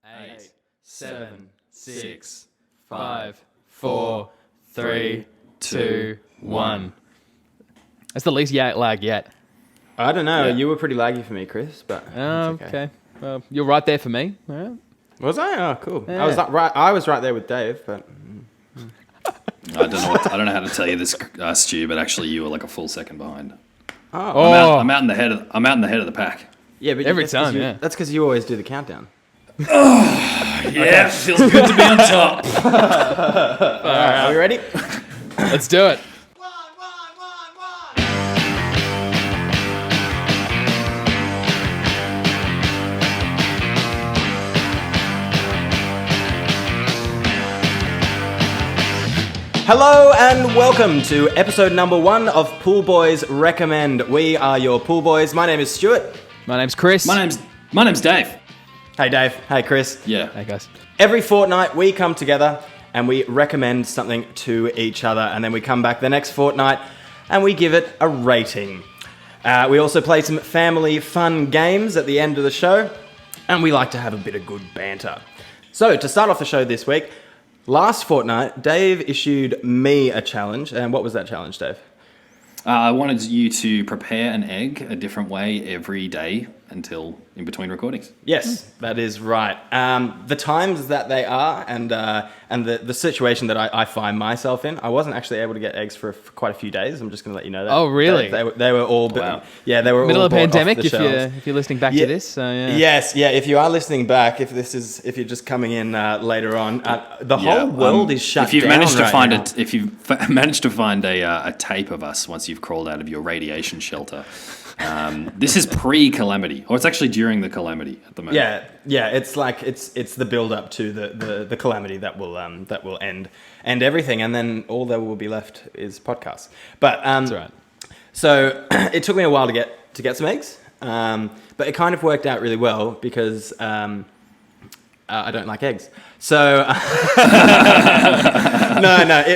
8, 7, 6, 5, 4, 3, 2, 1. That's the least lag yet. I don't know. Yeah. You were pretty laggy for me, Chris, but it's Okay. Well, you're right there for me. All right. Was I? Oh, cool. Yeah. I was right there with Dave, but I don't know how to tell you this, Stu, but actually you were like a full second behind. Oh. I'm out in the head of the pack. yeah, but Every that's 'cause time, you- yeah. That's because you always do the countdown. Yeah, feels good to be on top. All right, are we ready? Let's do it. Hello and welcome to episode number 1 of Pool Boys Recommend. We are your Pool Boys. My name is Stuart. My name's Chris. My name's Dave. Hey, Dave. Hey, Chris. Yeah. Hey, guys. Every fortnight we come together and we recommend something to each other, and then we come back the next fortnight and we give it a rating. We also play some family fun games at the end of the show, and we like to have a bit of good banter. So to start off the show this week, last fortnight Dave issued me a challenge. And what was that challenge, Dave? I wanted you to prepare an egg a different way every day until in between recordings. Yes, that is right. The times that they are and the situation that I find myself in, I wasn't actually able to get eggs for quite a few days. I'm just going to let you know that. Oh, really? They were all... Wow. Yeah, they were Middle all of the bought off pandemic, the if shelves. you're listening back Yeah. to this. So, yeah. Yes, yeah. If you are listening back, if you're just coming in later on, the whole world is shut If you've down managed to right find now. if you've managed to find a tape of us once you've crawled out of your radiation shelter, this is pre-calamity, or it's actually during the calamity at the moment. Yeah. It's like it's the build up to the calamity that will end everything, and then all that will be left is podcasts. But That's right. So it took me a while to get some eggs, but it kind of worked out really well because I don't like eggs. So no.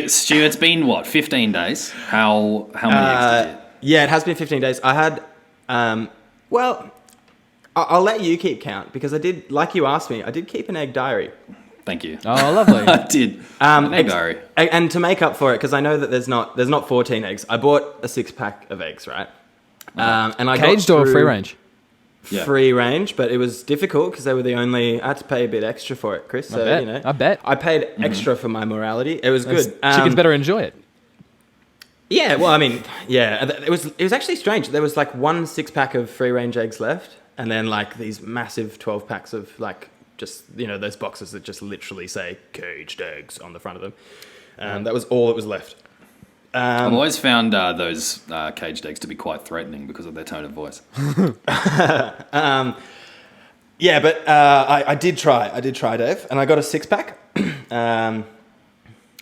Stu, it's been what, 15 days? How many eggs did you? Yeah, it has been 15 days. I had, well, I'll let you keep count because I did, like you asked me, I did keep an egg diary. Thank you. Oh, lovely. I did. An egg diary. And to make up for it, because I know that there's not 14 eggs, I bought a 6-pack of eggs, right? And I Caged got or through free range? Yeah. Free range, but it was difficult because they were the only. I had to pay a bit extra for it, Chris. So, bet. you know, I bet. I paid extra for my morality. It was good. Chickens better enjoy it. Yeah, well, I mean, yeah, it was actually strange. There was like one 6-pack of free range eggs left, and then like these massive 12 packs of like just those boxes that just literally say caged eggs on the front of them. That was all that was left. I've always found those caged eggs to be quite threatening because of their tone of voice. Yeah, but I did try. Dave, and I got a 6-pack.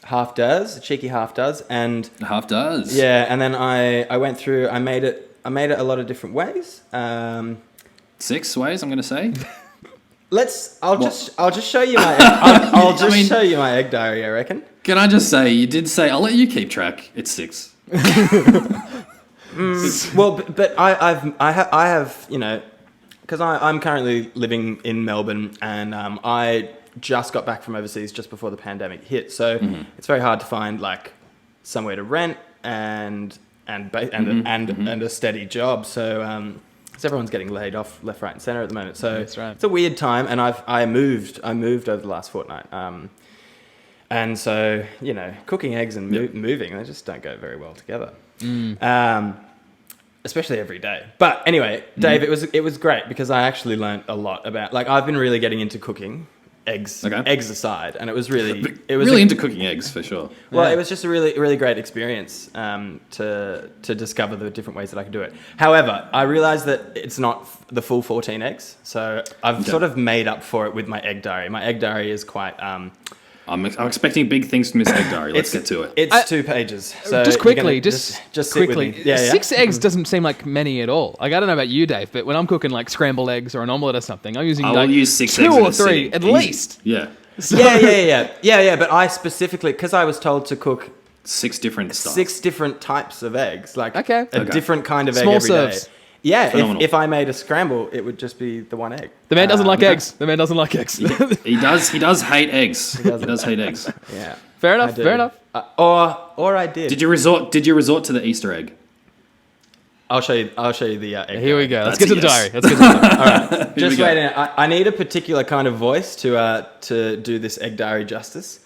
Half does, a cheeky half does, and Half does. yeah, and then I went through. I made it a lot of different ways. 6 ways, I'm going to say. I'll just show you my I'll just show you my egg diary, I reckon. Can I just say, you did say, I'll let you keep track. It's 6. Well, but I have because I'm currently living in Melbourne, and I just got back from overseas just before the pandemic hit, so it's very hard to find like somewhere to rent and a steady job. So everyone's getting laid off left, right, and centre at the moment. So That's right. it's a weird time, and I moved over the last fortnight. And so, cooking eggs and moving, they just don't go very well together. Especially every day. But anyway, Dave, it was great because I actually learned a lot about, like, I've been really getting into cooking, eggs aside, and it was really into cooking eggs, for sure. Well, it was just a really, really great experience to discover the different ways that I could do it. However, I realized that it's not the full 14 eggs, so I've sort of made up for it with my egg diary. My egg diary is quite... I'm expecting big things from this egg diary. Let's get to it. It's 2 pages. So Just quickly, just sit quickly. with me. Yeah. 6 eggs doesn't seem like many at all. Like, I don't know about you, Dave, but when I'm cooking like scrambled eggs or an omelette or something, I'm using I will like use 6 2 eggs in or a 3 sitting. at Easy. least. Yeah. So- Yeah. But I specifically, because I was told to cook 6 different styles. 6 different types of eggs, like Okay. a different kind of egg Small every day. serves. Yeah, Phenomenal. if I made a scramble, it would just be the one egg. The man doesn't like eggs. The man doesn't like eggs. He does hate eggs. He does hate eggs. Yeah. Fair I enough. do. Fair enough. Or I did. Did you resort to the Easter egg? I'll show you the egg. Here we go. Let's That's get to the a yes. diary. Let's get to the diary. Just we go. wait. I need a particular kind of voice to do this egg diary justice.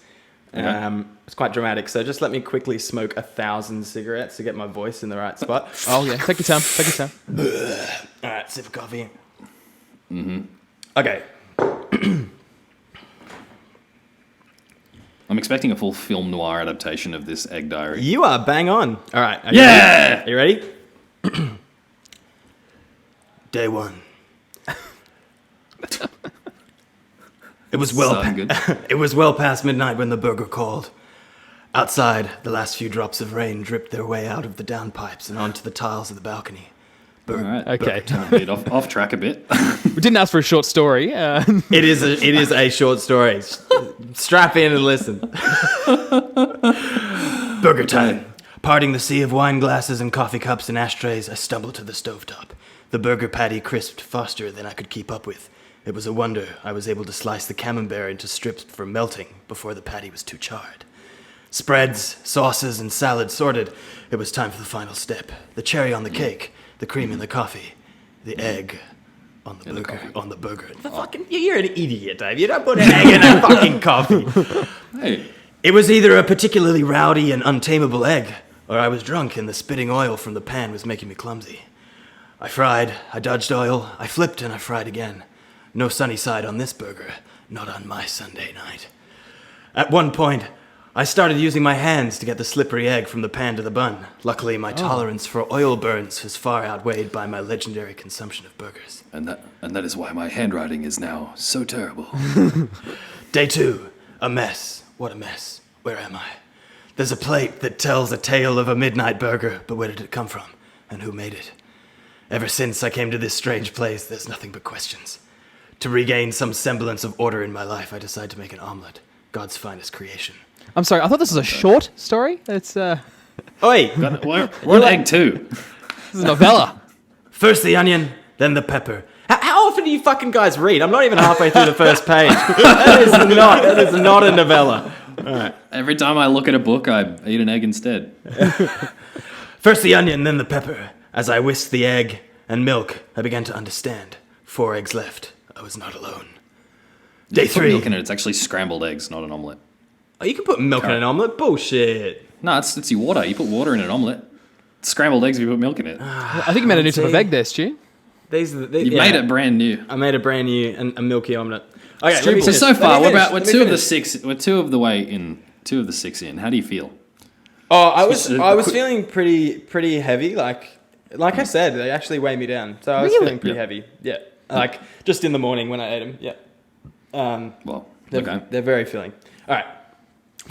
Okay. It's quite dramatic, so just let me quickly smoke 1,000 cigarettes to get my voice in the right spot. Oh yeah. Take your time. Take your time. All right, sip of coffee. Mm-hmm. Okay. I'm expecting a full film noir adaptation of this egg diary. You are bang on. All right. Are Yeah! You ready? Day 1. It was Sound good. It was well past midnight when the burger called. Outside, the last few drops of rain dripped their way out of the downpipes and onto the tiles of the balcony. All right. Okay. A bit off track a bit. We didn't ask for a short story. It is a short story. Strap in and listen. Burger time. Parting the sea of wine glasses and coffee cups and ashtrays, I stumbled to the stovetop. The burger patty crisped faster than I could keep up with. It was a wonder I was able to slice the camembert into strips for melting before the patty was too charred. Spreads, sauces, and salad sorted, it was time for the final step. The cherry on the cake, the cream in the coffee, the egg on the burger. You're an idiot, Dave. You don't put an egg in a fucking coffee. Hey, It was either a particularly rowdy and untamable egg, or I was drunk and the spitting oil from the pan was making me clumsy. I fried, I dodged oil, I flipped and I fried again. No sunny side on this burger, not on my Sunday night. At one point, I started using my hands to get the slippery egg from the pan to the bun. Luckily, my tolerance for oil burns was far outweighed by my legendary consumption of burgers. and that is why my handwriting is now so terrible. Day 2, a mess. What a mess. Where am I? There's a plate that tells a tale of a midnight burger, but where did it come from? And who made it? Ever since I came to this strange place, there's nothing but questions. To regain some semblance of order in my life, I decide to make an omelet, God's finest creation. I'm sorry. I thought this was a short story. It's Oi! We're on egg 2. this is a novella. First the onion, then the pepper. How often do you fucking guys read? I'm not even halfway through the first page. That is not a novella. Every time I look at a book, I eat an egg instead. First the onion, then the pepper. As I whisked the egg and milk, I began to understand. 4 eggs left. I was not alone. Day You put 3. milk in it. It's actually scrambled eggs, not an omelette. Oh, you can put milk in an omelette? Bullshit. No, it's your water. You put water in an omelette. Scrambled eggs if you put milk in it. I think you made a new type of egg there, Stu. You made it brand new. I made a brand new and a milky omelette. Okay, let me So finish. far, Let me we're finish. two of the six. We're 2 of the way in. 2 of the 6 in. How do you feel? Oh, I Just was feeling pretty heavy. Like I said, they actually weighed me down. So I was Really? feeling pretty Yeah. heavy. Yeah. Like just in the morning when I ate them. Yeah. Well, They're, okay. they're very filling. All right.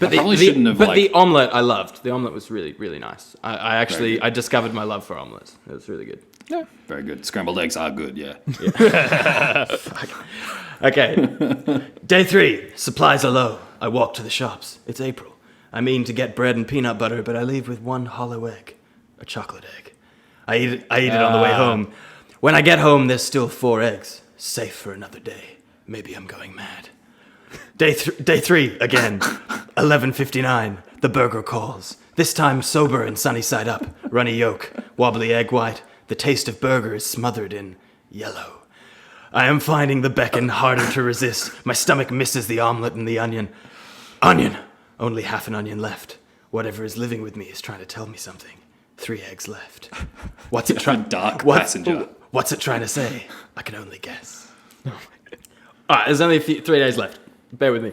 I probably shouldn't have, But like- the omelette I loved. The omelette was really, really nice. I actually I discovered my love for omelettes. It was really good. Very good. Scrambled eggs are good. Yeah. Okay. Day 3. Supplies are low. I walk to the shops. It's April. I mean to get bread and peanut butter, but I leave with one hollow egg. A chocolate egg. I eat it on the way home. When I get home, there's still 4 eggs. Safe for another day. Maybe I'm going mad. Day 3 again. 11:59. The burger calls. This time sober and sunny side up. Runny yolk. Wobbly egg white. The taste of burger is smothered in yellow. I am finding the beckon harder to resist. My stomach misses the omelet and the onion. Onion! Only half an onion left. Whatever is living with me is trying to tell me something. 3 eggs left. What's it trying? Dark passenger. What's it trying to say? I can only guess. All right, there's only 3 days left. Bear with me.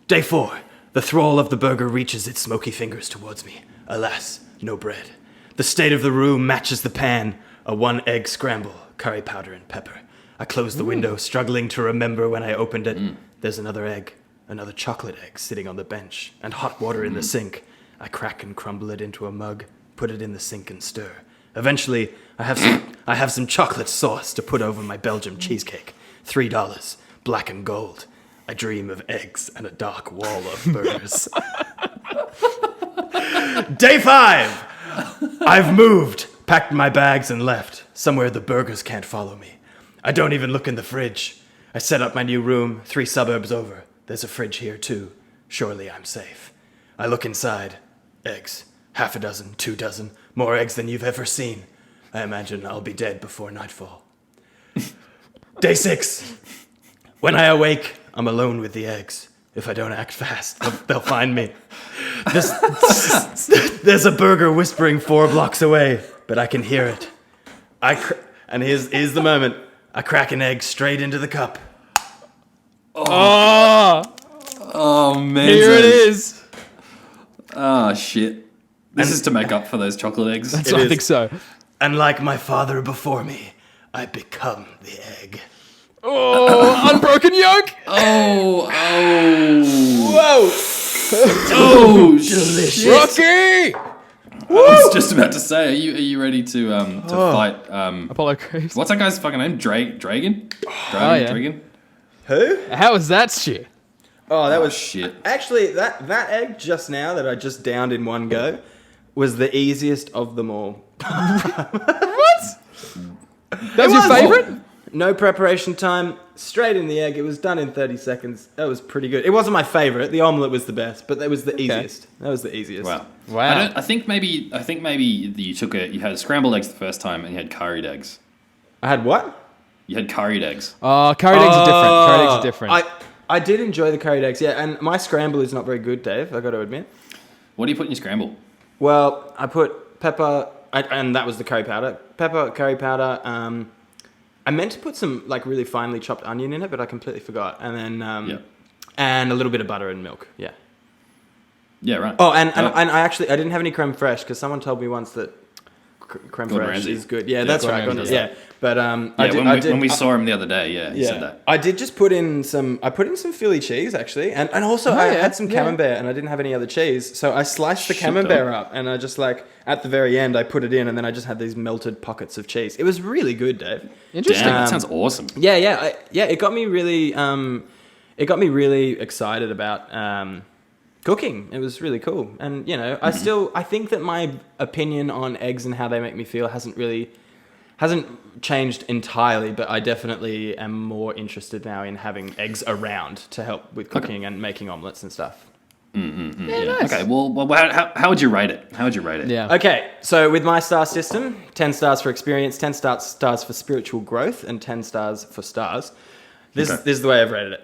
Day 4. The thrall of the burger reaches its smoky fingers towards me. Alas, no bread. The state of the room matches the pan. A 1-egg scramble, curry powder and pepper. I close the window, struggling to remember when I opened it. There's another egg, another chocolate egg sitting on the bench, and hot water in the sink. I crack and crumble it into a mug, put it in the sink and stir. Eventually, I have some chocolate sauce to put over my Belgian cheesecake. $3, black and gold. I dream of eggs and a dark wall of burgers. Day 5! I've moved. Packed my bags and left. Somewhere the burgers can't follow me. I don't even look in the fridge. I set up my new room 3 suburbs over. There's a fridge here too. Surely I'm safe. I look inside. Eggs. 6, 2 dozen. More eggs than you've ever seen. I imagine I'll be dead before nightfall. Day 6. When I awake, I'm alone with the eggs. If I don't act fast, they'll find me. There's a burger whispering 4 blocks away, but I can hear it. And here's the moment. I crack an egg straight into the cup. Oh, man. Here it is. Oh, shit. This is to make up for those chocolate eggs. So I think so. And like my father before me, I become the egg. Oh, unbroken yolk. Oh. Whoa! Oh, Delicious. Rocky. I was just about to say, are you ready to fight? Apollo Creed. What's that guy's fucking name? Dragon? yeah. Dragon? Who? How was that shit? Oh, that Oh, was shit. Actually, that egg just now that I just downed in one go was the easiest of them all. What? That was your favorite? No preparation time, straight in the egg. It was done in 30 seconds. That was pretty good. It wasn't my favorite. The omelette was the best, but that was the easiest. That was the easiest. Wow. Wow. I think maybe you had scrambled eggs the first time and you had curried eggs. I had what? You had curried eggs. Oh, curried eggs are different. Curried eggs are different. I did enjoy the curried eggs, yeah, and my scramble is not very good, Dave, I got to admit. What do you put in your scramble? Well, I put pepper, and that was the curry powder. Pepper, curry powder. I meant to put some like really finely chopped onion in it, but I completely forgot. And then and a little bit of butter and milk. Yeah. Yeah, right. Oh, and I didn't have any creme fraiche because someone told me once that creme Gordon fraiche Ramsay. is good. Yeah, that's Gordon right. Ramsay Gordon, does yeah, but when we saw him the other day, he said that. I did just put in some. I put in some Philly cheese actually, and also I yeah, had some yeah. camembert, and I didn't have any other cheese, so I sliced the Shit, camembert dog. up, and I just like at the very end I put it in, and then I just had these melted pockets of cheese. It was really good, Dave. Interesting. Damn, that sounds awesome. Yeah. It got me really. It got me really excited about cooking. It was really cool, and you know, I think that my opinion on eggs and how they make me feel hasn't changed entirely, but I definitely am more interested now in having eggs around to help with cooking and making omelets and stuff. Yeah, nice. Okay, well how would you rate it? How would you rate it? Yeah. Okay, so with my star system, 10 stars for experience, 10 stars for spiritual growth, and 10 stars for stars. This is the way I've rated it.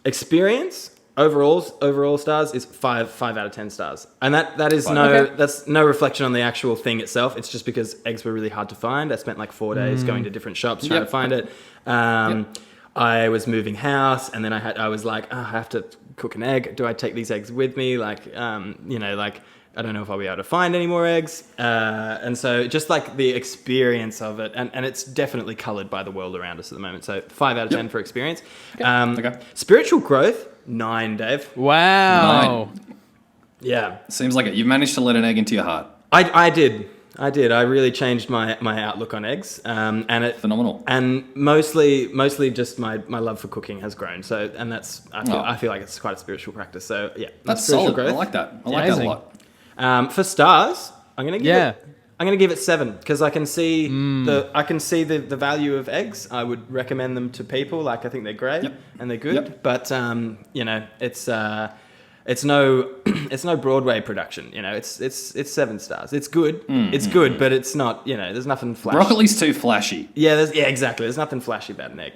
Experience, overall stars is 5 out of 10 stars. And that is that's no reflection on the actual thing itself. It's just because eggs were really hard to find. I spent like 4 days going to different shops trying to find it. I was moving house, and then I was like, I have to cook an egg. Do I take these eggs with me? Like, I don't know if I'll be able to find any more eggs. And so just like the experience of it, and it's definitely colored by the world around us at the moment. So 5 out of 10 for experience. Spiritual growth, 9, Dave. Wow. 9. Yeah. Seems like it. You've managed to let an egg into your heart. I did. I really changed my outlook on eggs. And it Phenomenal. And mostly just my love for cooking has grown. So, and I feel like it's quite a spiritual practice. So yeah, That's spiritual solid. growth. I like that. I like that a lot. For stars, I'm gonna give it 7 because I can see the value of eggs. I would recommend them to people. Like I think they're great and they're good. But it's no Broadway production. You know, it's 7 stars. It's good. It's good, but it's not. You know, there's nothing flashy. Broccoli's too flashy. Yeah, exactly. There's nothing flashy about an egg.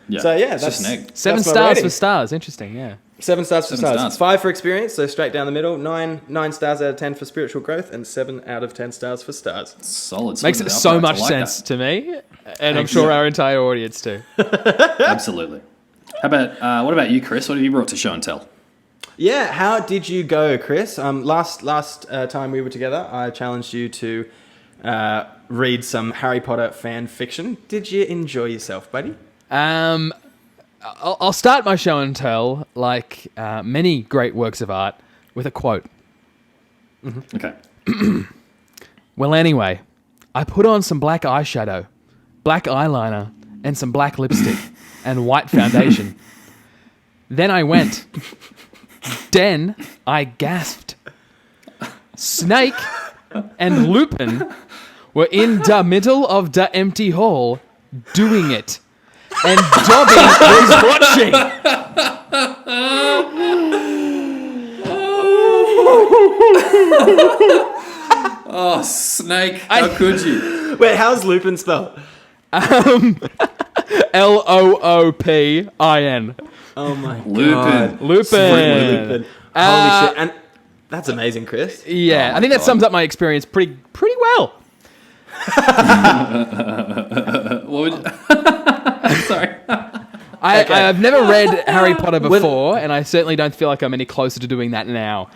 Yeah. So yeah, it's just an egg. 7 that's my stars rating. for stars. Interesting. Yeah. 7 stars for 7 stars. stars. 5 for experience, so straight down the middle. 9 stars out of 10 for spiritual growth, and 7 out of 10 stars for stars. Solid. Makes solid so output. much I like sense that. to me, and I'm sure our entire audience too. Absolutely. How about what about you, Chris? What have you brought to show and tell? Yeah, how did you go, Chris? Last time we were together, I challenged you to read some Harry Potter fan fiction. Did you enjoy yourself, buddy? I'll start my show and tell, like many great works of art, with a quote. Okay. Well, anyway, I put on some black eyeshadow, black eyeliner, and some black lipstick, and white foundation. Then I went. Then I gasped. Snake and Lupin were in the middle of the empty hall doing it. And Dobby was watching. Oh, Snake! How could you? Wait, how's Lupin spelled? Loopin. Oh my Lupin. god. Lupin. Holy shit. And that's amazing, Chris. Yeah, Oh I think my that sums up my experience pretty well. What would Sorry. I've never read Harry Potter before, and I certainly don't feel like I'm any closer to doing that now.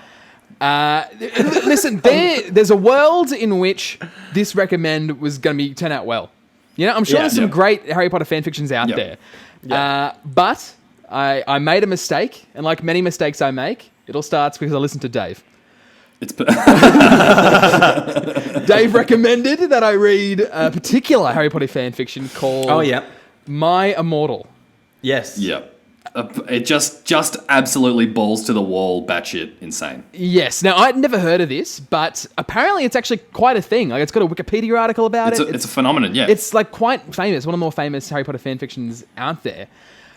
Listen, there's a world in which this recommend was going to turn out well. You know, I'm sure there's some great Harry Potter fan fictions out there. Yeah. But I made a mistake, and like many mistakes I make, it all starts because I listened to Dave. It's Dave recommended that I read a particular Harry Potter fan fiction called My Immortal. Yes. Yep. It just absolutely balls to the wall, batshit insane. Yes. Now, I'd never heard of this, but apparently it's actually quite a thing. Like, it's got a Wikipedia article about it. It's a phenomenon, yeah. It's like quite famous. One of the more famous Harry Potter fan fictions out there.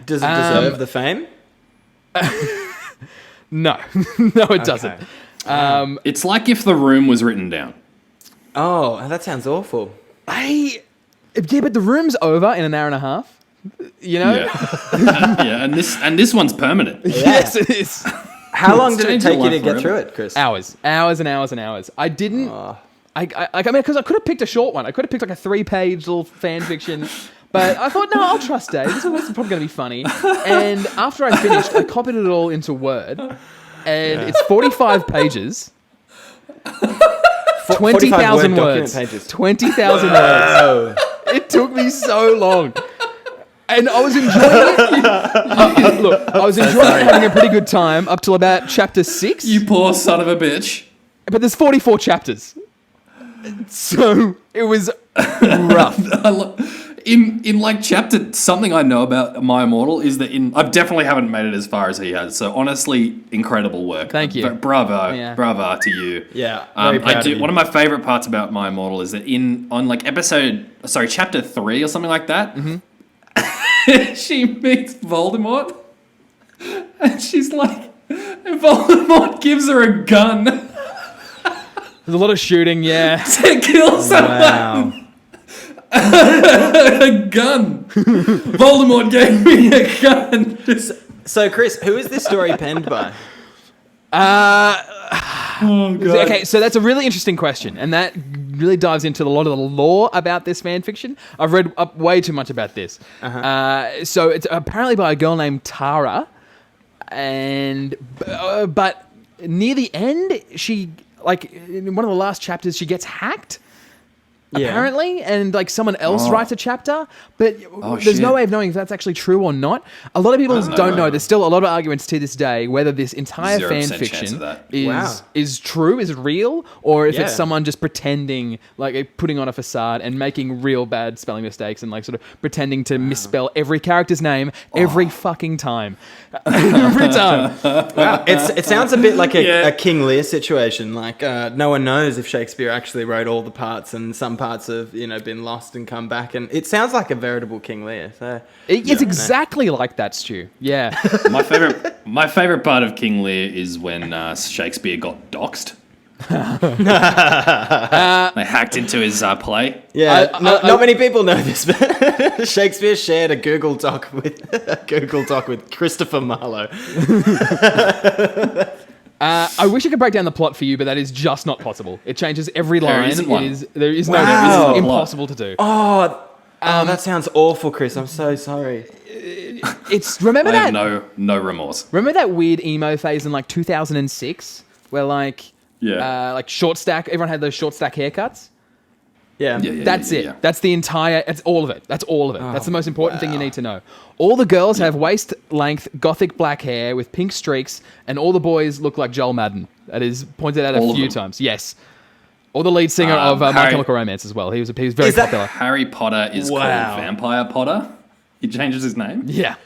Does it deserve the fame? No. No, it doesn't. It's like if The Room was written down. Oh, that sounds awful. Yeah, but the room's over in an hour and a half. You know? Yeah. Yeah, and this one's permanent. Yes, it is. How long did it changed your take you to life get forever. through it, Chris? Hours and hours and hours. I didn't. Because I could have picked a short one. I could have picked like a 3-page little fan fiction. But I thought, no, I'll trust Dave. This is probably going to be funny. And after I finished, I copied it all into Word. And it's 45 pages. 20,000 words. 20,000 words. It took me so long. And I was enjoying it. Look, I was enjoying having a pretty good time up till about chapter 6. You poor son of a bitch. But there's 44 chapters. So it was rough. In like chapter something I know about My Immortal is that I definitely haven't made it as far as he has. So honestly, incredible work. Thank you. Bravo, Yeah. bravo to you. Yeah, very proud I of do. you. One of my favorite parts about My Immortal is that on like chapter 3 or something like that, she meets Voldemort, and she's like, and Voldemort gives her a gun There's a lot of shooting, yeah. to kill someone. Wow. A gun. Voldemort gave me a gun. So, Chris, who is this story penned by? Okay, so that's a really interesting question, and that really dives into a lot of the lore about this fan fiction. I've read up way too much about this. So it's apparently by a girl named Tara, and but near the end, she like in one of the last chapters, she gets hacked. Yeah. Apparently, and like someone else writes a chapter, but there's no shit. way of knowing if that's actually true or not. A lot of people don't know. There's still a lot of arguments to this day whether this entire 0% fan chance of fiction that. is true, is real, or if Yeah. it's someone just pretending, like putting on a facade and making real bad spelling mistakes and like sort of pretending to misspell every character's name every fucking time. Every time. Wow. It sounds a bit like a King Lear situation. Like no one knows if Shakespeare actually wrote all the parts, and some parts have been lost and come back. And it sounds like a veritable King Lear. So It's exactly like that, Stu. Yeah. My favorite part of King Lear is when Shakespeare got doxed. They hacked into his play. yeah, not many people know this, but Shakespeare shared a Google Doc with Christopher Marlowe. I wish I could break down the plot for you, but that is just not possible. It changes every line. isn't one. There is no. Wow. It's impossible to do. Oh, that sounds awful, Chris. I'm so sorry. It's remember I have that no remorse. remember that weird emo phase in like 2006 where like short stack. Everyone had those short stack haircuts. Yeah. That's it. Yeah. That's the entire. That's all of it. That's all of it. That's the most important thing you need to know. All the girls have waist length gothic black hair with pink streaks, and all the boys look like Joel Madden. That is pointed out All a of few them. times. Yes. Or the lead singer of My Harry- Chemical Romance as well. He was very Is that- popular. Harry Potter is called Vampire Potter. He changes his name. Yeah.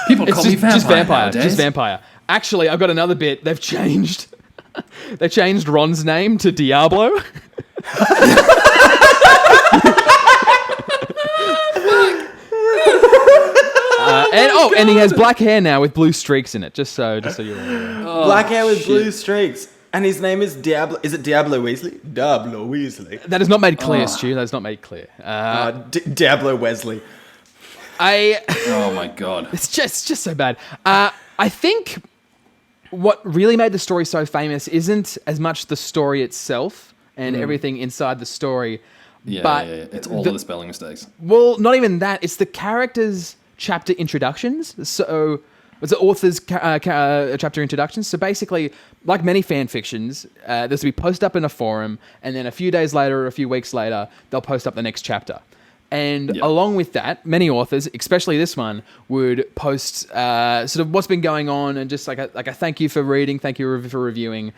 People It's call me just Vampire. Just nowadays. Vampire. Actually, I've got another bit. They've changed Ron's name to Diablo. And he has black hair now with blue streaks in it. Just so you're aware. Black hair with blue streaks. And his name is Diablo. Is it Diablo Weasley? Diablo Weasley. That is not made clear, Stu. That is not made clear. Diablo Wesley. Oh my god. It's just so bad. I think what really made the story so famous isn't as much the story itself and everything inside the story. Yeah, but it's all of the spelling mistakes. Well, not even that. It's the characters' chapter introductions. So it's the author's chapter introductions. So basically, like many fan fictions, this will be posted up in a forum, and then a few days later or a few weeks later, they'll post up the next chapter. And along with that, many authors, especially this one, would post sort of what's been going on and just like a thank you for reading, thank you for reviewing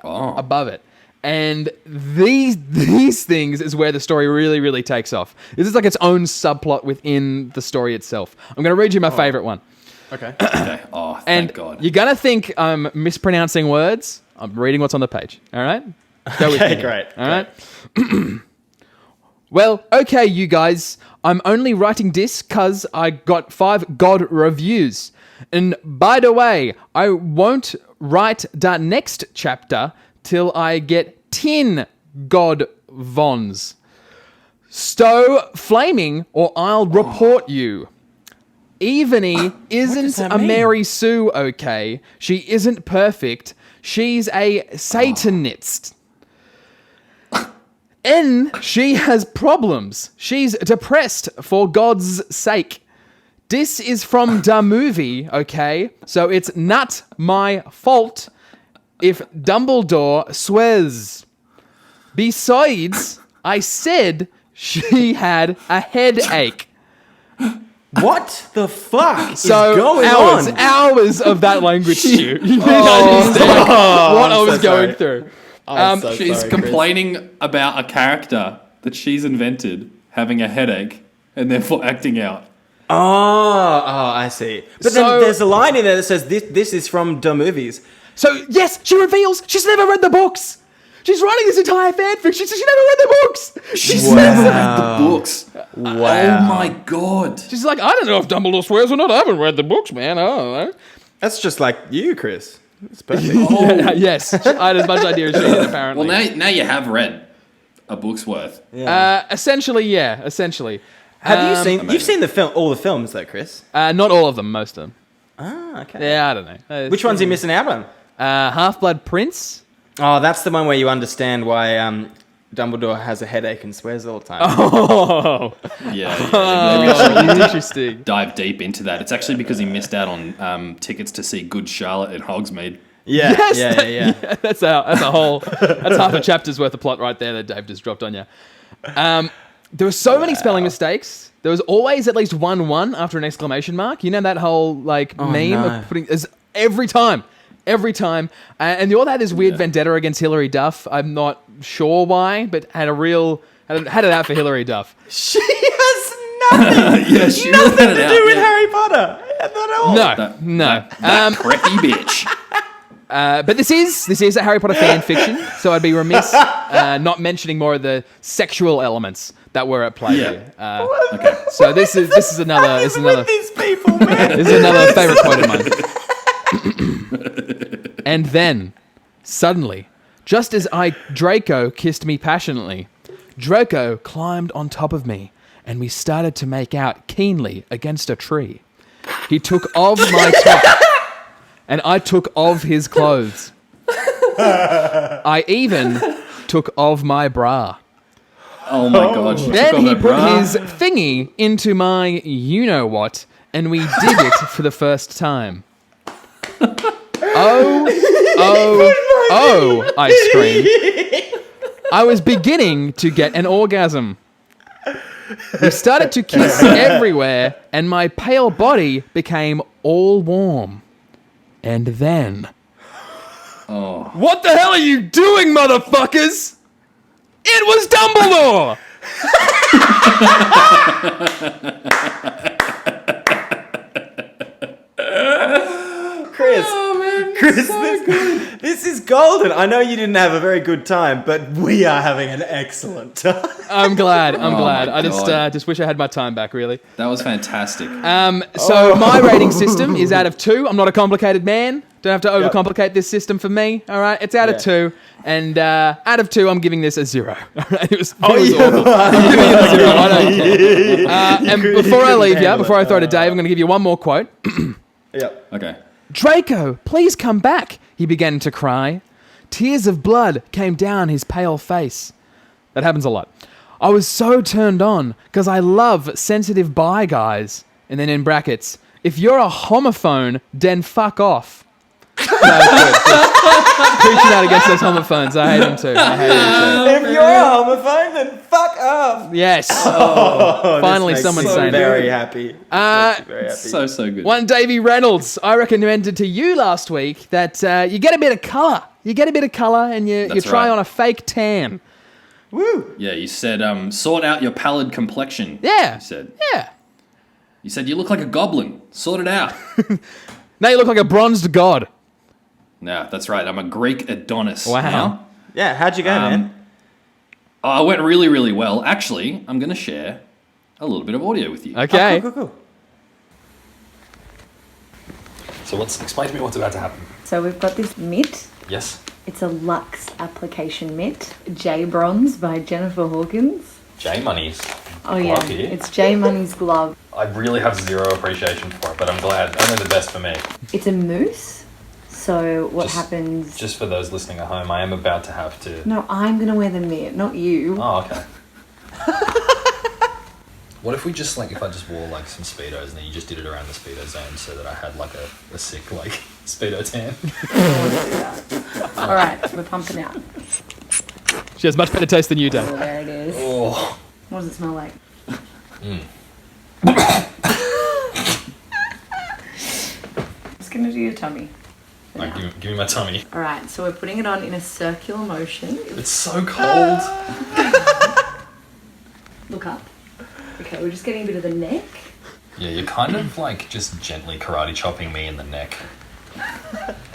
above it. And these things is where the story really, really takes off. This is like its own subplot within the story itself. I'm going to read you my favorite one. Okay. Okay. Oh, thank God. You're going to think I'm mispronouncing words. I'm reading what's on the page. All right? Go with me. Great. All right? Well, okay, you guys. I'm only writing this because I got 5 God reviews. And by the way, I won't write the next chapter till I get 10 God Vons. Stow flaming or I'll report you. Evany isn't a Mary Sue, okay? She isn't perfect. She's a Satanist. N, she has problems. She's depressed for God's sake. This is from the movie, okay? So it's not my fault if Dumbledore swears. Besides, I said she had a headache. What the fuck is So going hours, on? hours of that language, Stu. You didn't understand what I was going through. She's complaining about a character that she's invented having a headache and therefore acting out. Oh, I see. But So- then there's a line in there that says this is from the movies. So, yes, she reveals she's never read the books. She's writing this entire fanfiction. She never read the books. She's never read the books. Wow. Oh my God. She's like, I don't know if Dumbledore swears or not. I haven't read the books, man. I don't know. That's just like you, Chris. It's perfect. Yes, I had as much idea as she did, apparently. Well, now you have read a book's worth. Essentially, yeah. Essentially. Have you seen? You've seen the film, all the films, though, Chris. Not all of them, most of them. Ah, okay. Yeah, I don't know. Which one's he missing out on? Half-Blood Prince? Oh, that's the one where you understand why Dumbledore has a headache and swears all the time. Oh, Yeah. interesting. Dive deep into that. It's actually because he missed out on tickets to see Good Charlotte at Hogsmeade. Yeah, Yes, yeah. That's half a chapter's worth of plot right there that Dave just dropped on you. There were so many spelling mistakes. There was always at least one after an exclamation mark. You know that whole meme of putting every time. And the author had this weird vendetta against Hilary Duff. I'm not sure why, but had it out for Hilary Duff. She has nothing. Yeah, she nothing to do with Harry Potter. Not at all. No. That preppy bitch. But this is a Harry Potter fan fiction, so I'd be remiss not mentioning more of the sexual elements that were at play here. Okay. So this is another With these people, man. this is another favorite quote of mine. And then, suddenly, just as Draco kissed me passionately, Draco climbed on top of me, and we started to make out keenly against a tree. He took off my top, and I took off his clothes. I even took off my bra. Oh my God. She took Then off he her put bra. his thingy into my you-know-what, and we did it for the first time. Oh, I screamed. I was beginning to get an orgasm. We started to kiss everywhere, and my pale body became all warm. And then... Oh. What the hell are you doing, motherfuckers? It was Dumbledore! Chris. Chris, This is golden. I know you didn't have a very good time, but we are having an excellent time. I'm glad. Oh my I God. just wish I had my time back, really. That was fantastic. So my rating system is out of 2. I'm not a complicated man. Don't have to overcomplicate this system for me. All right, it's out of 2, and out of 2, I'm giving this a 0. All right, it was awful. I'm giving it a 0. I don't care. And before I leave you, before I throw to Dave, I'm going to give you one more quote. Yep. Okay. Draco, please come back, he began to cry. Tears of blood came down his pale face. That happens a lot. I was so turned on because I love sensitive bi guys. And then in brackets, if you're a homophone, then fuck off. Preaching out against those homophones. I hate them too. If you're a homophone, then fuck off. Yes. Finally, someone's saying very it. happy. Very happy. So good. One Davey Reynolds, I recommended to you last week that you get a bit of colour. You get a bit of colour and you That's try right. on a fake tan. Woo. Yeah, you said sort out your pallid complexion. Yeah. You said. Yeah. You said you look like a goblin. Sort it out. Now you look like a bronzed god. Yeah, that's right. I'm a Greek Adonis. Wow. Now. Yeah, how'd you go, man? Oh, it went really, really well. Actually, I'm going to share a little bit of audio with you. Okay. Cool. So explain to me what's about to happen. So we've got this mitt. Yes, It's a Lux application mitt. J Bronze by Jennifer Hawkins. J Money's. Oh yeah, glove here. it's J Money's glove. I really have zero appreciation for it, but I'm glad. Only the best for me. It's a mousse. So what Just- happens? Just for those listening at home, I am about to have to. No, I'm gonna wear the mitt, not you. Oh, okay. What if we just if I just wore some Speedos and then you just did it around the Speedo zone so that I had a sick Speedo tan? All right, we're pumping out. She has much better taste than you, Dave. Oh, there it is. Oh. What does it smell like? Just gonna do your tummy. for now. Give me my tummy. All right, so we're putting it on in a circular motion. It's so cold. Look up. Okay, we're just getting a bit of the neck. Yeah, you're kind of just gently karate chopping me in the neck.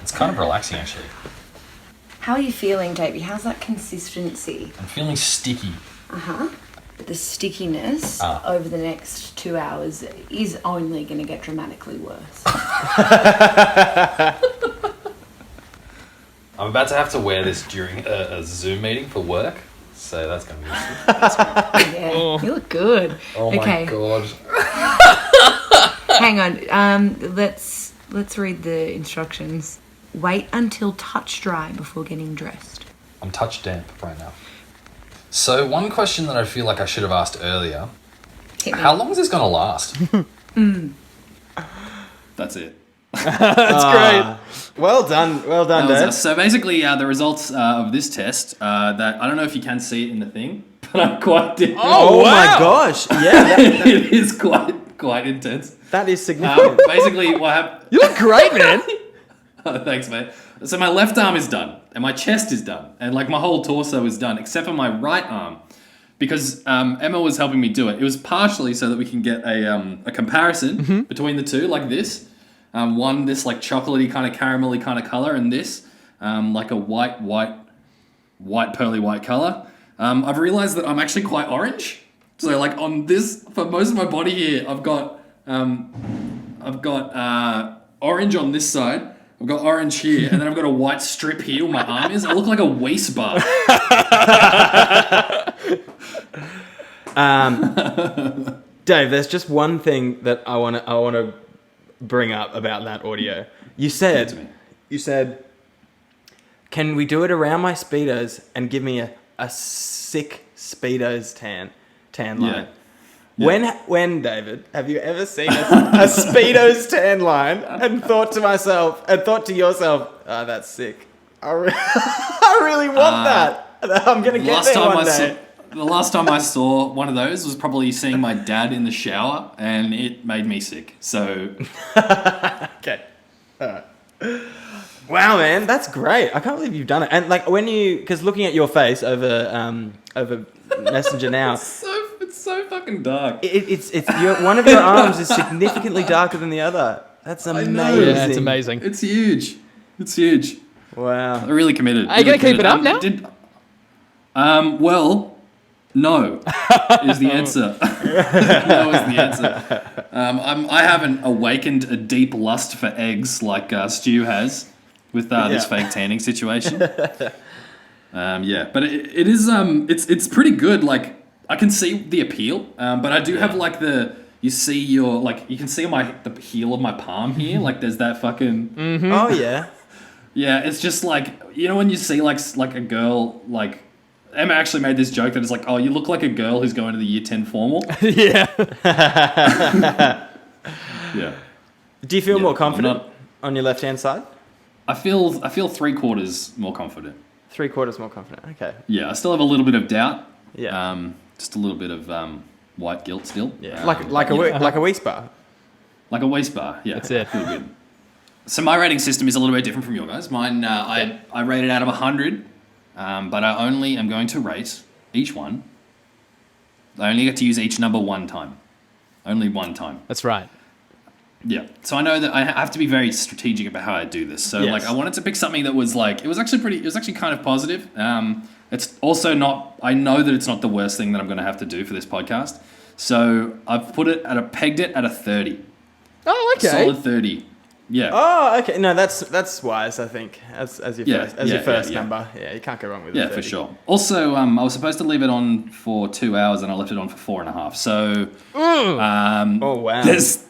It's kind of relaxing, actually. How are you feeling, Davey? How's that consistency? I'm feeling sticky. The stickiness over the next 2 hours is only going to get dramatically worse. I'm about to have to wear this during a Zoom meeting for work, so that's going to be useful. Yeah, you look good. Oh my god. Hang on. Let's read the instructions. Wait until touch dry before getting dressed. I'm touch damp right now. So one question that I feel like I should have asked earlier, Hit me. how long is this going to last? That's it. That's great. Well done, That was Dave. us. So basically, the results of this test, that I don't know if you can see it in the thing, but I quite did. Oh my wow. gosh! Yeah, It is quite intense. that is significant. Basically, what happened... You look great, man. Oh, thanks, mate. So my left arm is done, and my chest is done, and my whole torso is done, except for my right arm, because Emma was helping me do it. It was partially so that we can get a comparison between the two, like this. One, this chocolatey kind of caramelly kind of color, and this, like a white pearly white color. I've realized that I'm actually quite orange. So on this, for most of my body here, I've got orange on this side. I've got orange here, and then I've got a white strip here where my arm is. I look like a waist bar. Dave, there's just one thing that I want to bring up about that audio. You said, can we do it around my Speedos and give me a sick Speedos tan line? Yeah. When David, have you ever seen a Speedos tan line and thought to yourself, oh, that's sick. I really want that. I'm going to get there one day. The last time I saw one of those was probably seeing my dad in the shower, and it made me sick. So, Okay. Alright. Wow, man, that's great. I can't believe you've done it. And because looking at your face over Messenger now, it's so fucking dark. it's one of your arms is significantly darker than the other. That's amazing. Yeah, it's amazing. It's huge. It's huge. Wow. They're really committed. Are you really gonna keep it up now? Well, no is the answer. No is the answer. I haven't awakened a deep lust for eggs like Stu has with this fake tanning situation. Yeah, but it is it's pretty good. Like I can see the appeal, but I do have like you can see on the heel of my palm here, like there's that fucking Oh yeah. yeah. It's just like when you see like a girl like. Emma actually made this joke that it's like, oh, you look like a girl who's going to the year 10 formal. Yeah. Yeah. Do you feel more confident not- on your left hand side? I feel 3/4 more confident. 3/4 more confident. Okay. Yeah, I still have a little bit of doubt. Yeah. Just a little bit of white guilt still. Yeah. Like a Wheat bar. Like a waist bar. Yeah. That's it. Feel good. So my rating system is a little bit different from your guys. Mine, I rate it out of 100, but I only am going to rate each one. I only get to use each number one time. Only one time. That's right. Yeah. So I know that I have to be very strategic about how I do this. So Yes. like I wanted to pick something that was like it was actually kind of positive. It's also not I know that it's not the worst thing that I'm going to have to do for this podcast. So I've pegged it at a 30. Oh, okay. Solid 30. Yeah. Oh, okay. No, that's wise. I think as your Yeah, first yeah. number. Yeah, you can't go wrong with Yeah, a 30. for sure. Also, I was supposed to leave it on for 2 hours, and I left it on for 4.5. So, Oh wow. that's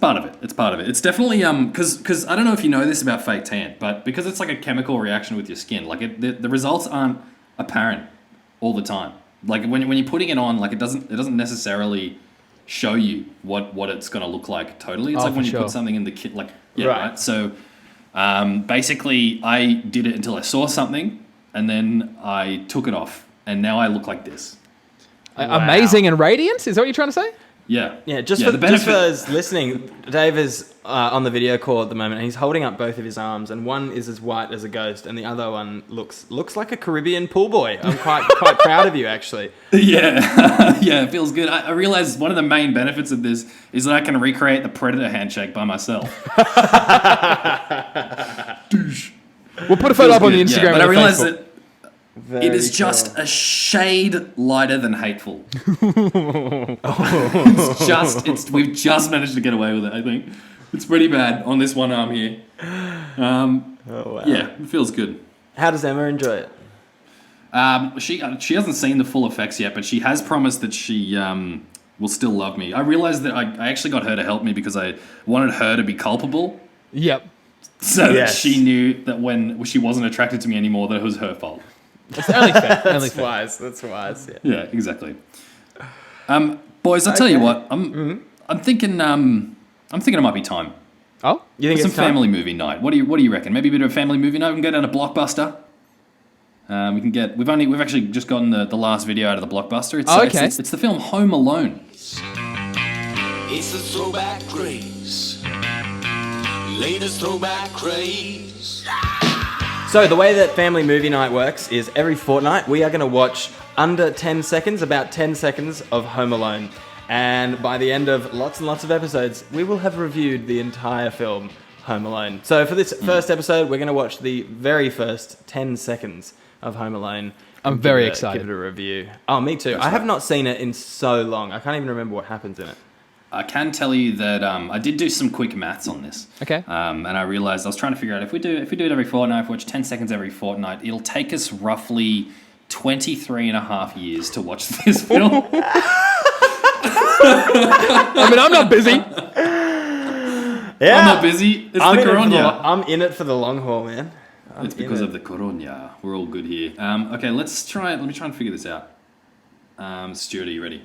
part of it. It's part of it. It's definitely because I don't know if you know this about fake tan, but because it's like a chemical reaction with your skin, like the results aren't apparent all the time. Like when you're putting it on, like it doesn't necessarily show you what it's gonna look like totally. It's Oh, like when for you sure. put something in the kit, like Right. right. So basically, I did it until I saw something, and then I took it off, and now I look like this. Amazing and radiant? Is that what you're trying to say? Yeah. Yeah, just the for benefit. those listening, Dave is on the video call at the moment, and he's holding up both of his arms, and one is as white as a ghost, and the other one looks like a Caribbean pool boy. I'm quite proud of you, actually. Yeah, yeah, it feels good. I realize one of the main benefits of this is that I can recreate the Predator handshake by myself. We'll put a photo up on the Instagram. but I and the realize Facebook. that it is just a shade lighter than hateful. We've just managed to get away with it. I think it's pretty bad on this one arm here. Oh wow. Yeah, it feels good. How does Emma enjoy it? She hasn't seen the full effects yet, but she has promised that she will still love me. I realized that I actually got her to help me because I wanted her to be culpable, Yep. so Yes. that she knew that when she wasn't attracted to me anymore, that it was her fault. It's only fair. Only That's fair. wise. That's wise. Yeah. Yeah, exactly. Boys, I'll tell you what. I'm thinking. I'm thinking it might be time Oh? You think for some it's time? family movie night. What do you reckon? Maybe a bit of a family movie night. We can go down to Blockbuster. We can get. We've actually just gotten the last video out of the Blockbuster. It's, Oh, okay. It's the film Home Alone. It's the throwback craze. Latest throwback craze. So the way that family movie night works is every fortnight we are going to watch under 10 seconds, about 10 seconds of Home Alone. And by the end of lots and lots of episodes, we will have reviewed the entire film Home Alone. So for this first episode, we're going to watch the very first 10 seconds of Home Alone. I'm and very give it excited. Give it a review. Oh, me too. I have not seen it in so long. I can't even remember what happens in it. I can tell you that I did do some quick maths on this. Okay. And I realized I was trying to figure out if we do it every fortnight, if we watch 10 seconds every fortnight, it'll take us roughly 23 and a half years to watch this film. I mean, I'm not busy. Yeah. I'm not busy. It's the Corona. I'm in it for the long haul, man. It's because of the Corona. We're all good here. Okay, let me try and figure this out. Stuart, are you ready?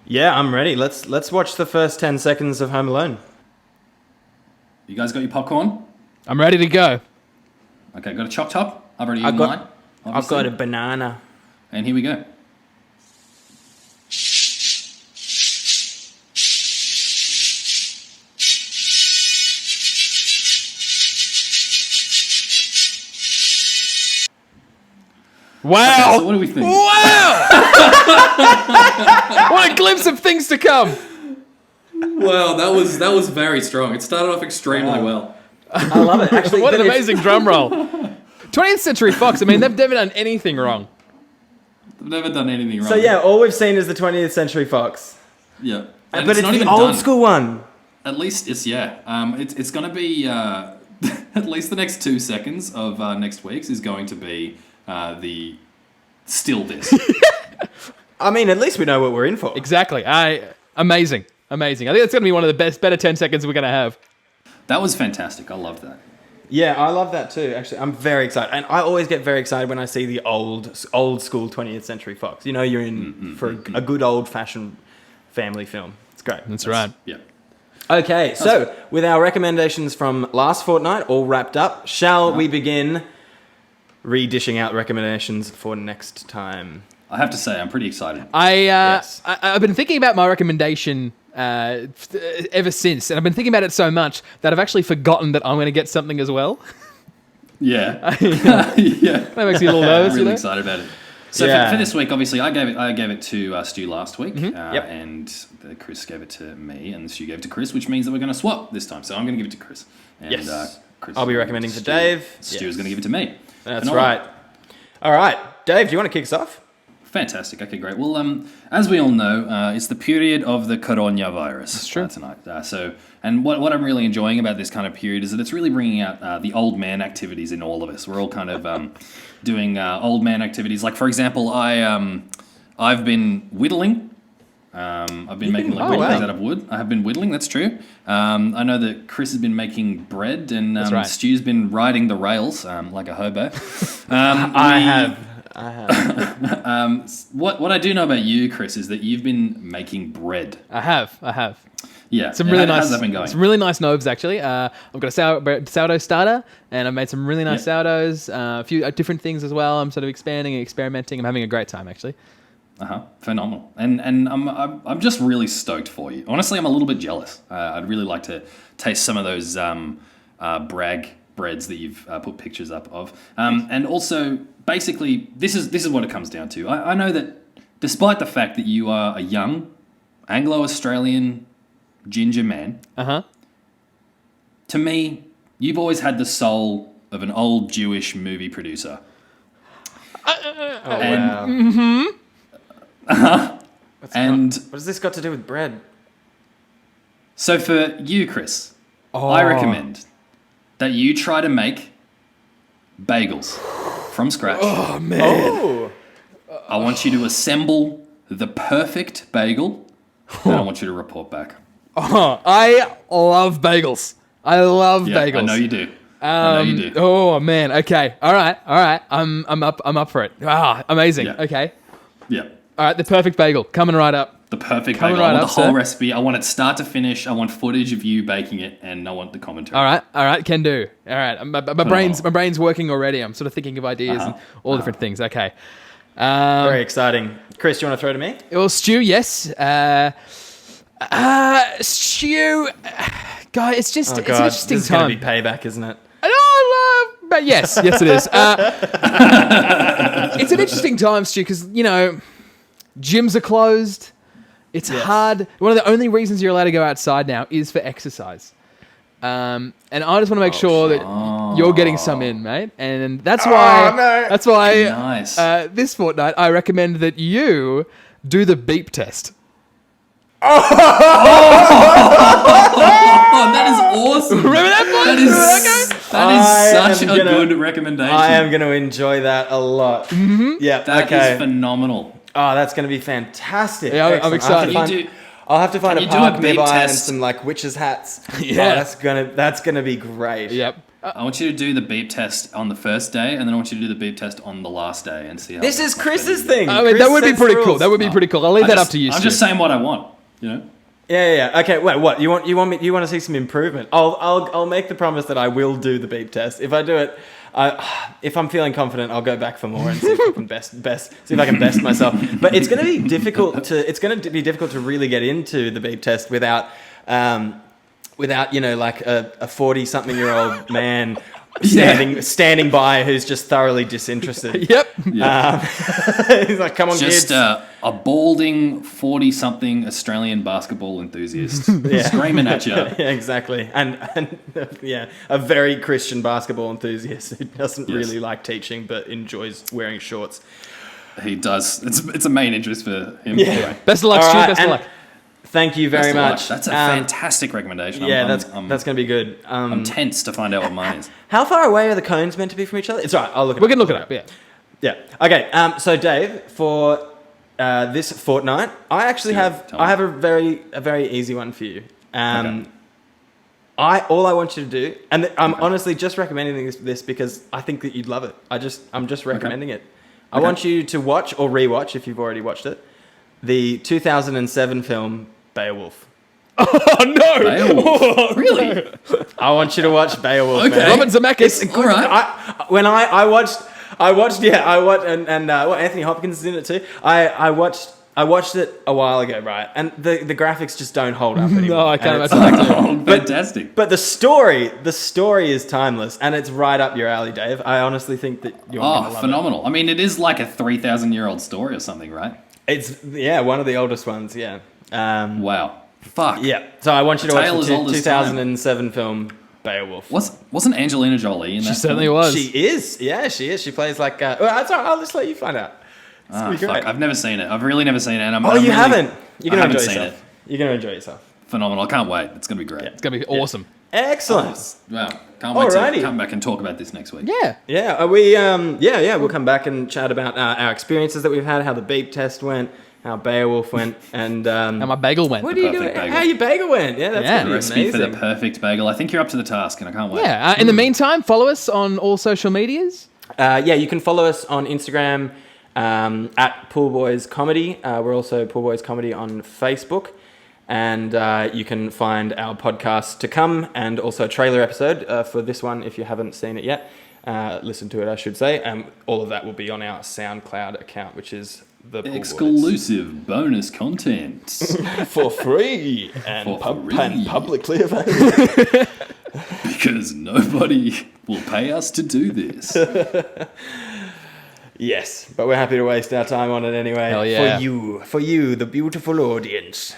Yeah, I'm ready. Let's watch the first 10 seconds of Home Alone. You guys got your popcorn? I'm ready to go. Okay, got a choc top? I've already I've eaten got- mine. I've obviously. got a banana. And here we go. Wow. So what do we think? Wow. What a glimpse of things to come. Well, that was very strong. It started off extremely well. I love it. Actually, What an but it's- amazing drum roll. 20th Century Fox. I mean, they've never done anything wrong. I've never done anything wrong. So yeah, all we've seen is the 20th Century Fox. Yeah. And But it's not the even old done. school one. At least it's it's going to be at least the next 2 seconds of next week's is going to be the still this. I mean, at least we know what we're in for. Exactly. Amazing. I think it's going to be one of the better 10 seconds we're going to have. That was fantastic. I loved that. Yeah, I love that too. Actually, I'm very excited, and I always get very excited when I see the old school 20th Century Fox. You know, you're in for a good old fashioned family film. It's great. That's right. Yeah. Okay, so with our recommendations from last fortnight all wrapped up, shall we begin redishing out recommendations for next time? I have to say, I'm pretty excited. I've been thinking about my recommendation ever since, and I've been thinking about it so much that I've actually forgotten that I'm going to get something as well. Yeah. Yeah. That makes me a little nervous. I'm you really know? excited about it. So Yeah. for this week, obviously, I gave it to Stu last week, Yep. and Chris gave it to me, and Stu gave it to Chris, which means that we're going to swap this time. So I'm going to give it to Chris. And, Yes. Chris I'll be is gonna recommending give it for to Dave. Stu Yes. is going to give it to me. That's Phenomenal. right. All right, Dave, do you want to kick us off? Fantastic. Okay, great. Well, as we all know, it's the period of the coronavirus true. tonight. And what I'm really enjoying about this kind of period is that it's really bringing out the old man activities in all of us. We're all kind of doing old man activities. Like, for example, I've been whittling. I've been making like wow. things out of wood. I have been whittling. That's true. I know that Chris has been making bread, and right. Stu's been riding the rails like a hobo. I have. What I do know about you, Chris, is that you've been making bread. I have. Yeah, Some really nice. How's that been going? Some really nice knobs actually. I've got a sourdough starter, and I've made some really nice sourdoughs. A few different things as well. I'm sort of expanding and experimenting. I'm having a great time actually. Phenomenal. And I'm just really stoked for you. Honestly, I'm a little bit jealous. I'd really like to taste some of those bragg breads that you've put pictures up of. And also, basically, this is what it comes down to. I know that despite the fact that you are a young Anglo-Australian ginger man, to me, you've always had the soul of an old Jewish movie producer. Wow. And What has this got to do with bread? so for you, Chris, I recommend that you try to make bagels from scratch. Oh man. Oh, I want you to assemble the perfect bagel, and I want you to report back. I love bagels. I love Yeah, bagels. I know you do. I know you do. Oh man. Okay. All right. I'm up for it. Amazing. Yeah. Okay. Yeah. All right. The perfect bagel coming right up. The perfect Coming bagel. I right want up, the whole sir. recipe. I want it start to finish. I want footage of you baking it, and I want the commentary. All right. Can do. All right. My brain's working already. I'm sort of thinking of ideas and all different things. Okay. very exciting. Chris, do you want to throw to me? Well, Stu, yes. Stu, guy, it's just it's an interesting this is time. going to be payback, isn't it? But yes, it is. It's an interesting time, Stu, because gyms are closed. It's hard. One of the only reasons you're allowed to go outside now is for exercise. And I just want to make sure that you're getting some in, mate. And that's why. no. That's why. Nice. This fortnight, I recommend that you do the beep test. Oh, that is awesome. Remember that one? That is such a good recommendation. I am going to enjoy that a lot. Mm-hmm. Yeah, That okay. is phenomenal. Oh, that's going to be fantastic. Yeah, I'm Excellent. excited. I'll have to find a Can you do a park beep nearby and test? some like witches' hats. Yeah. Oh, that's gonna be great. Yep. I want you to do the beep test on the first day, and then I want you to do the beep test on the last day and see how. This is much better Chris's you do. thing. I mean, Chris that would be sets pretty the cool. rules. That would be pretty cool. I'll leave that up to you, I'm Stu. just saying what I want. You know. Yeah. Okay. Wait. What you want? You want to see some improvement? I'll make the promise that I will do the beep test. If I do it, if I'm feeling confident, I'll go back for more and see if I can best see if I can best myself. But it's going to be difficult to really get into the beep test without like a 40-something-year-old man standing by who's just thoroughly disinterested. Yep. He's like, come on, Just kids. a balding 40-something Australian basketball enthusiast screaming at you. Yeah, exactly. And yeah, a very Christian basketball enthusiast who doesn't Yes. really like teaching but enjoys wearing shorts. He does. It's a main interest for him. Yeah. Anyway. Best of luck, All Stu. right, Best of and luck. Thank you very Best of luck. much. That's a fantastic recommendation. Yeah, I'm that's going to be good. I'm tense to find out what mine is. How far away are the cones meant to be from each other? It's all right. I'll look it We up. can look it up. Yeah. Yeah. Okay. So Dave, for this fortnight, I actually Tell me. have a very easy one for you. Okay. All I want you to do, and I'm honestly just recommending this because I think that you'd love it. I'm just recommending it. I Okay. want you to watch or rewatch, if you've already watched it, the 2007 film Beowulf. Oh no! Beowulf. Really? I want you to watch Beowulf. Okay. man. Robert Zemeckis. All right. I watched Anthony Hopkins is in it too. I watched it a while ago, right? And the graphics just don't hold up anymore. No, I can't And imagine. Oh, fantastic. But the story is timeless, and it's right up your alley, Dave. I honestly think that you're gonna love phenomenal. I mean, it is like a 3,000-year-old story or something, right? it. It's one of the oldest ones. Yeah. Wow. Fuck. Yeah. So I want you to Tale watch as the old as time. 2007 film Beowulf. Wasn't Angelina Jolie in that? She certainly film? was. She is. Yeah, she is. She plays like. Well, that's all right. I'll just let you find out. It's gonna be great. Fuck, I've never seen it. I've really never seen it. And I'm Oh, I'm you really- haven't? You're I gonna haven't enjoy seen yourself. You're gonna enjoy yourself. Phenomenal. I can't wait. It's going to be great. It's gonna be awesome. Excellent. Wow. Can't wait Alrighty. to come back and talk about this next week. Yeah. Yeah, are we? We'll come back and chat about our experiences that we've had, how the beep test went, how Beowulf went, and And my bagel went. what are you perfect doing? bagel. How your bagel went? Yeah, that's Yeah. gonna be Recipe for amazing. the perfect bagel. I think you're up to the task, and I can't wait. Yeah. In the meantime, follow us on all social medias. You can follow us on Instagram at Pool Boys Comedy. We're also Pool Boys Comedy on Facebook. And you can find our podcast to come and also a trailer episode for this one if you haven't seen it yet. Listen to it, I should say. All of that will be on our SoundCloud account, which is the Pool Boys. Exclusive bonus content. For free and, For free. and publicly available. Because nobody will pay us to do this. Yes, but we're happy to waste our time on it anyway. Hell yeah. For you, the beautiful audience.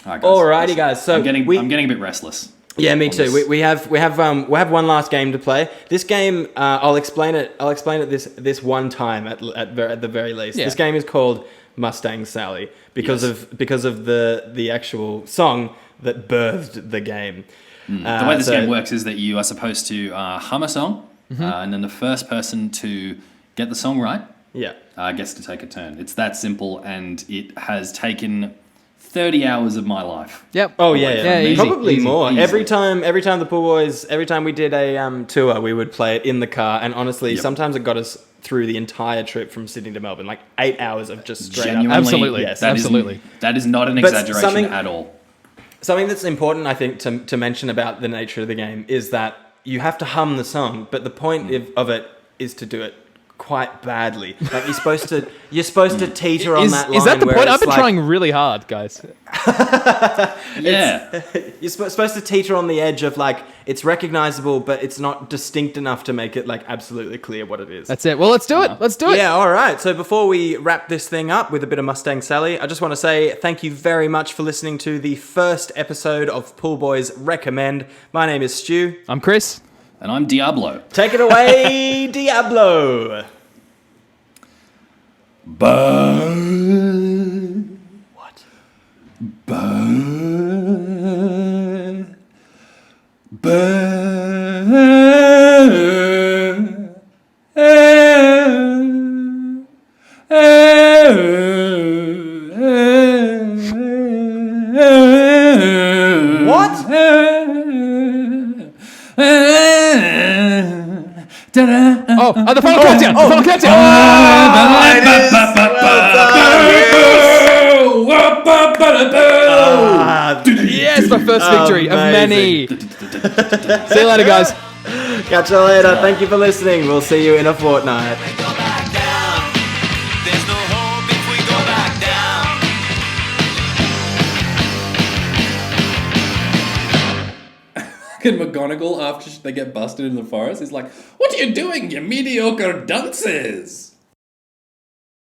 All right, Alrighty, listen, guys. So I'm getting we- a bit restless. Yeah, me on too. this. We have one last game to play. This game, I'll explain it this one time at the very least. Yeah. This game is called Mustang Sally because Yes. of the actual song that birthed the game. The way this game works is that you are supposed to hum a song, and then the first person to get the song right Yeah. gets to take a turn. It's that simple, and it has taken 30 hours of my life. Yep. Oh yeah, Yeah, easy, probably easy, more. easy. Every time the Pool Boys, every time we did a tour, we would play it in the car, and honestly, Yep. sometimes it got us through the entire trip from Sydney to Melbourne, like 8 hours of just straight Genuinely, up. Absolutely, yes. that is- absolutely. that is not an But exaggeration something- at all. Something that's important, I think, to mention about the nature of the game is that you have to hum the song, but the point of it is to do it quite badly. Like you're supposed to teeter on that line. Is that the where point? it's I've been like- trying really hard, guys. Yeah. You're supposed to teeter on the edge of like it's recognizable, but it's not distinct enough to make it like absolutely clear what it is. That's it. Well, let's do it. Let's do it. Yeah, all right. So before we wrap this thing up with a bit of Mustang Sally, I just want to say thank you very much for listening to the first episode of Pool Boys Recommend. My name is Stu. I'm Chris. And I'm Diablo. Take it away, Diablo. Burn. What? Burn. Burn. What? Oh, the final countdown. The final countdown. Yes, my first victory of many. See you later, guys. Catch you later. Thank you for listening. We'll see you in a fortnight. Go back down. There's no hope if we go back down. fucking McGonagall after they get busted in the forest. He's like, "What are you doing, you mediocre dunces?"